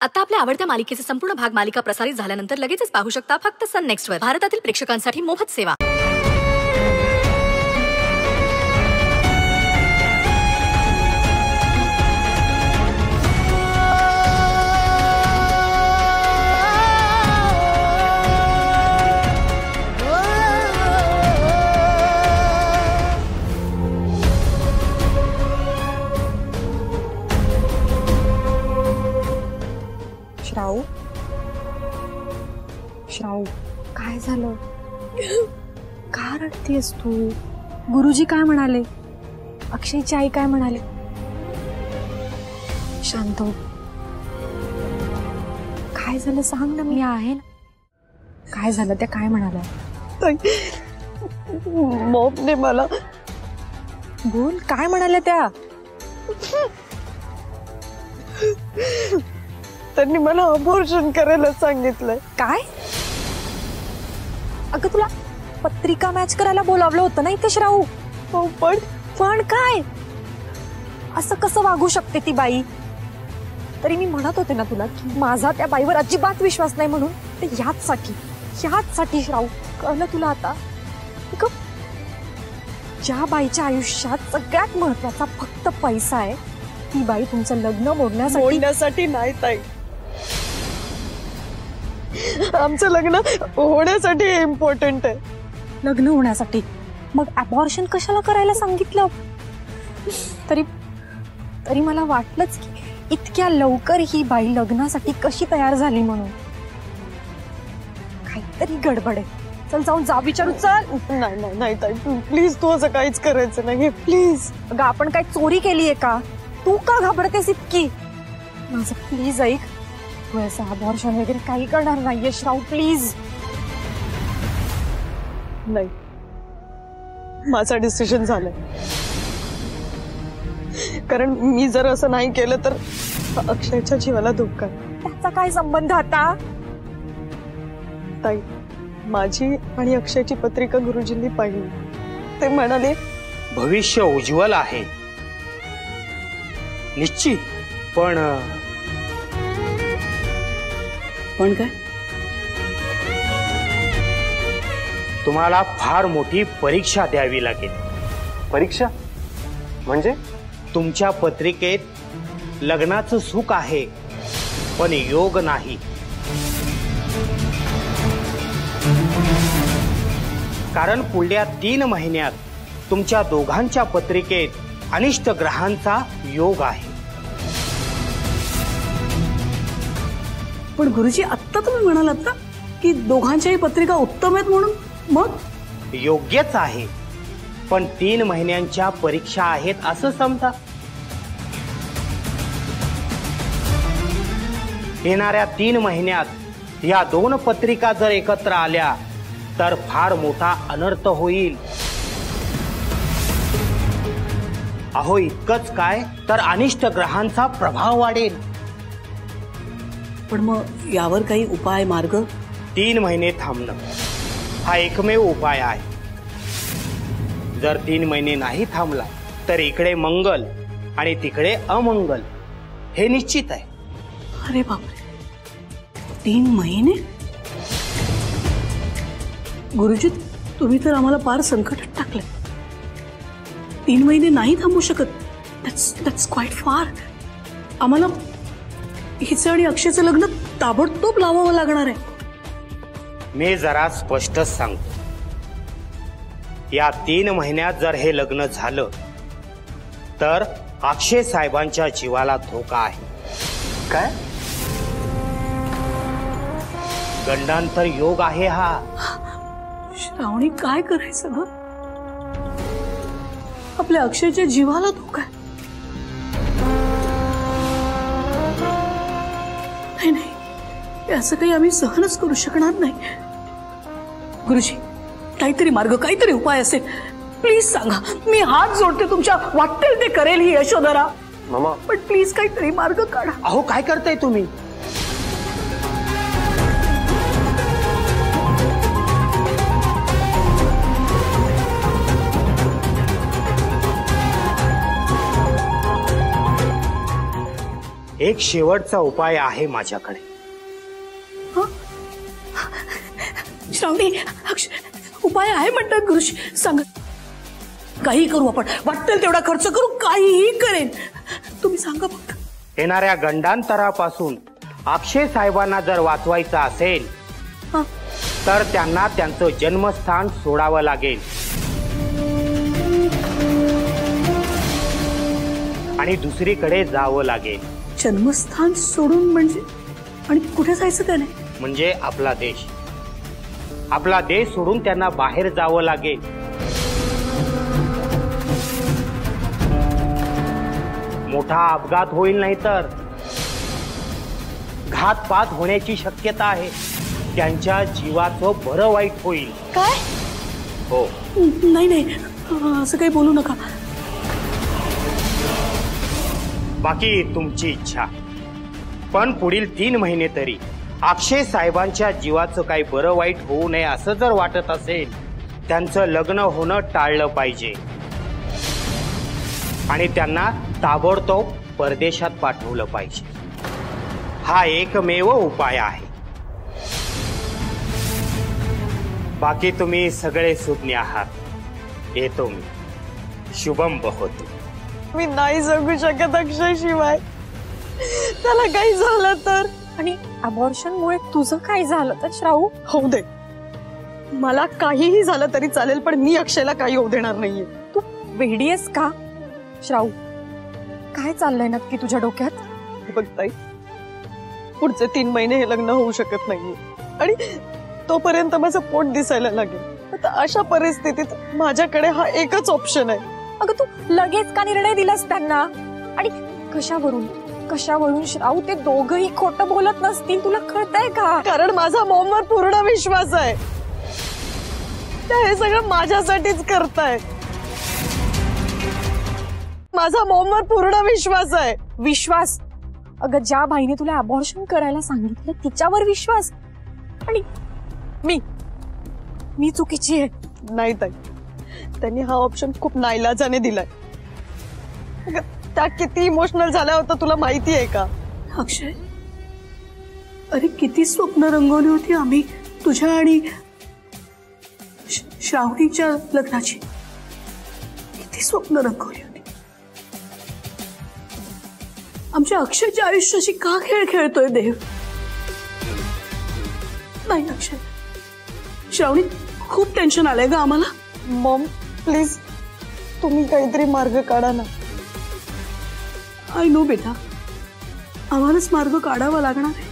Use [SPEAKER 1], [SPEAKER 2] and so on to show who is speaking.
[SPEAKER 1] आता आपल्या आवडत्या मालिकेचे संपूर्ण भाग मालिका प्रसारित झाल्यानंतर लगेचच पाहू शकता फक्त सन नेक्स्ट वर. भारतातील प्रेक्षकांसाठी मोफत सेवा.
[SPEAKER 2] श्राऊ, श्राऊ, काय झालं? का रडतेस तू? गुरुजी काय म्हणाले? अक्षयची आई काय म्हणाले? शांत हो. काय झालं सांग ना, मी आहे ना. काय झालं? त्या काय म्हणाल्या?
[SPEAKER 3] मॉमने मला.
[SPEAKER 2] बोल, काय म्हणाल्या त्या?
[SPEAKER 3] त्यांनी मला अबॉर्शन करायला सांगितलंय.
[SPEAKER 2] काय? अगं तुला पत्रिका मॅच करायला बोलावलं होतं ना इथे श्राऊ.
[SPEAKER 3] हो, पण
[SPEAKER 2] काय? असं कसं वागू शकते ती बाई? तरी मी म्हणत होते ना तुला की माझा त्या बाईवर अजिबात विश्वास नाही म्हणून. ते ह्याचसाठी श्राऊ, कळलं तुला आता? ज्या बाईच्या आयुष्यात सगळ्यात महत्वाचा फक्त पैसा आहे, ती बाई तुमचं लग्न मोडण्यासाठी
[SPEAKER 3] नाही ताई. आमचं लग्न होण्यासाठी इम्पॉर्टंट आहे.
[SPEAKER 2] लग्न होण्यासाठी? मग अबॉर्शन कशाला करायला सांगितलं? तरी मला वाटलंच की इतक्या लवकर ही बाई लग्नासाठी कशी तयार झाली म्हणून. काहीतरी गडबड आहे. चल जाऊन जा विचारू. चल.
[SPEAKER 3] नाही ताई, प्लीज, तू असं काहीच करायचं नाही प्लीज.
[SPEAKER 2] अगं आपण काय चोरी केलीये का? तू का घाबरतेस इतकी? माझं प्लीज ऐक. तू असं अबॉर्शन वगैरे काही करणार नाहीये श्राऊ, प्लीज.
[SPEAKER 3] नाही, माझा डिसिजन झालाय. कारण मी जर असं नाही केलं तर अक्षयच्या जीवाला धोका.
[SPEAKER 2] त्याचा काय संबंध आता?
[SPEAKER 3] ताई, माझी आणि अक्षयची पत्रिका गुरुजींनी पाहिली. ते म्हणाले
[SPEAKER 4] भविष्य उज्ज्वल आहे निश्चित, पण काय? तुम्हाला फार मोठी परीक्षा द्यावी लागेल.
[SPEAKER 5] परीक्षा म्हणजे?
[SPEAKER 4] तुमच्या पत्रिकेत लग्नाचं सुख आहे पण योग नाही. कारण पुढल्या 3 महिन्यात तुमच्या दोघांच्या पत्रिकेत अनिष्ट ग्रहांचा योग आहे.
[SPEAKER 6] पण गुरुजी, आत्ता तुम्ही म्हणालात ना की दोघांच्याही पत्रिका उत्तम आहेत म्हणून. मग
[SPEAKER 4] योग्यच आहे, पण 3 महिन्यांच्या परीक्षा आहेत असं समजा. येणाऱ्या 3 महिन्यात या 2 पत्रिका जर एकत्र आल्या तर फार मोठा अनर्थ होईल. अहो, इतकंच काय तर अनिष्ट ग्रहांचा प्रभाव वाढेल.
[SPEAKER 6] पण मग यावर काही उपाय, मार्ग?
[SPEAKER 4] 3 महिने थांबणं हा एकमेव उपाय आहे. जर 3 महिने नाही थांबला तर इकडे मंगल आणि तिकडे अमंगल हे निश्चित आहे.
[SPEAKER 6] अरे बापरे, 3 महिने? गुरुजी, तुम्ही तर आम्हाला फार संकटात टाकले. 3 महिने नाही थांबू शकत. That's quite far. आम्हाला हिचं आणि अक्षयचं लग्न ताबडतोब लावावं लागणार आहे.
[SPEAKER 4] मी जरा स्पष्टच सांगतो. या 3 महिन्यात जर हे लग्न झालं तर अक्षय साहेबांच्या जीवाला धोका आहे.
[SPEAKER 5] काय?
[SPEAKER 4] गंडांतर योग आहे हा.
[SPEAKER 6] श्रावणी, काय करायचं ग? आपल्या अक्षयच्या जीवाला धोका आहे. नाही, असं काही आम्ही सहनच करू शकणार नाही. गुरुजी, काहीतरी मार्ग, काहीतरी उपाय असेल प्लीज सांगा. मी हात जोडते तुमच्या. वाटेल ते करेल ही यशोधरा.
[SPEAKER 5] मामा,
[SPEAKER 6] पण प्लीज काहीतरी मार्ग काढा.
[SPEAKER 4] अहो, काय करताय तुम्ही? एक शेवटचा उपाय आहे माझ्याकडे.
[SPEAKER 6] श्रावणी, उपाय आहे म्हणतात गुरुजी, सांग. काही करू आपण, वाटेल तेवढा खर्च करू, काहीही करेन, तुम्ही सांगा फक्त.
[SPEAKER 4] येणाऱ्या गंडांतरापासून अक्षय साहेबांना जर वाचवायचं असेल तर त्यांना त्यांचं जन्मस्थान सोडावं लागेल आणि दुसरीकडे जावं लागेल.
[SPEAKER 6] जन्मस्थान सोडून म्हणजे? आणि कुठे जायचं त्याने?
[SPEAKER 4] म्हणजे आपला देश. आपला देश सोडून त्यांना बाहेर जावं लागेल. मोठा अपघात होईल, नाही तर घातपात होण्याची शक्यता आहे. त्यांच्या जीवाचं बरं वाईट होईल.
[SPEAKER 6] काय?
[SPEAKER 4] हो.
[SPEAKER 6] नाही नाही, असं काही बोलू नका.
[SPEAKER 4] बाकी तुमची इच्छा, पण पुढील 3 महिने तरी अक्षय साहेबांच्या जीवाचं काही बरं वाईट होऊ नये असं जर वाटत असेल, त्यांचं लग्न होणं टाळलं पाहिजे आणि त्यांना ताबडतोब परदेशात पाठवलं पाहिजे. हा एकमेव उपाय आहे. बाकी तुम्ही सगळे सुज्ञ आहात. येतो मी. शुभम बहोतु.
[SPEAKER 3] मी नाही जगू शकत अक्षय शिवाय. त्याला काही झालं तर?
[SPEAKER 2] आणि अबॉर्शन मुळे तुझं काय झालं तर श्राऊ?
[SPEAKER 3] होऊ दे, मला काहीही झालं तरी चालेल, पण मी अक्षयला काही होऊ देणार नाहीये.
[SPEAKER 2] तू वेडी आहेस का श्राऊ? काय चाललंय नक्की तुझ्या डोक्यात?
[SPEAKER 3] हे बघ ताई, पुढचे 3 महिने हे लग्न होऊ शकत नाहीये आणि तोपर्यंत माझं पोट दिसायला लागेल. आता अशा परिस्थितीत माझ्याकडे हा एकच ऑप्शन आहे.
[SPEAKER 2] अगं तू लगेच का निर्णय दिलास त्यांना? आणि कशावरून श्राऊ ते दोघही खोटं बोलत नसतील, तुला कळतंय का?
[SPEAKER 3] कारण माझा मॉमवर पूर्ण विश्वास आहे. त्या हे सगळं माझ्यासाठीच करतायत. माझा मॉमवर पूर्ण विश्वास आहे.
[SPEAKER 2] विश्वास? अगं ज्या बाईने तुला अबॉर्शन करायला सांगितलं तिच्यावर विश्वास? आणि मी चुकीची आहे?
[SPEAKER 3] नाही ताई, त्यांनी हा ऑप्शन खूप नाईलाजाने दिलाय. त्या किती इमोशनल झाल्या होत्या तुला माहिती आहे का?
[SPEAKER 6] अक्षय, अरे किती स्वप्न रंगवली होती आम्ही तुझ्या आणि श्रावणीच्या लग्नाची. किती स्वप्न रंगवली होती. आमच्या अक्षयच्या आयुष्याशी का खेळ खेळतोय देव? नाही अक्षय, श्रावणी, खूप टेन्शन आलंय ग आम्हाला.
[SPEAKER 3] मॉम प्लीज, तुम्ही काहीतरी मार्ग काढा ना.
[SPEAKER 6] आय नो बेटा, आम्हालाच मार्ग काढावा लागणार आहे.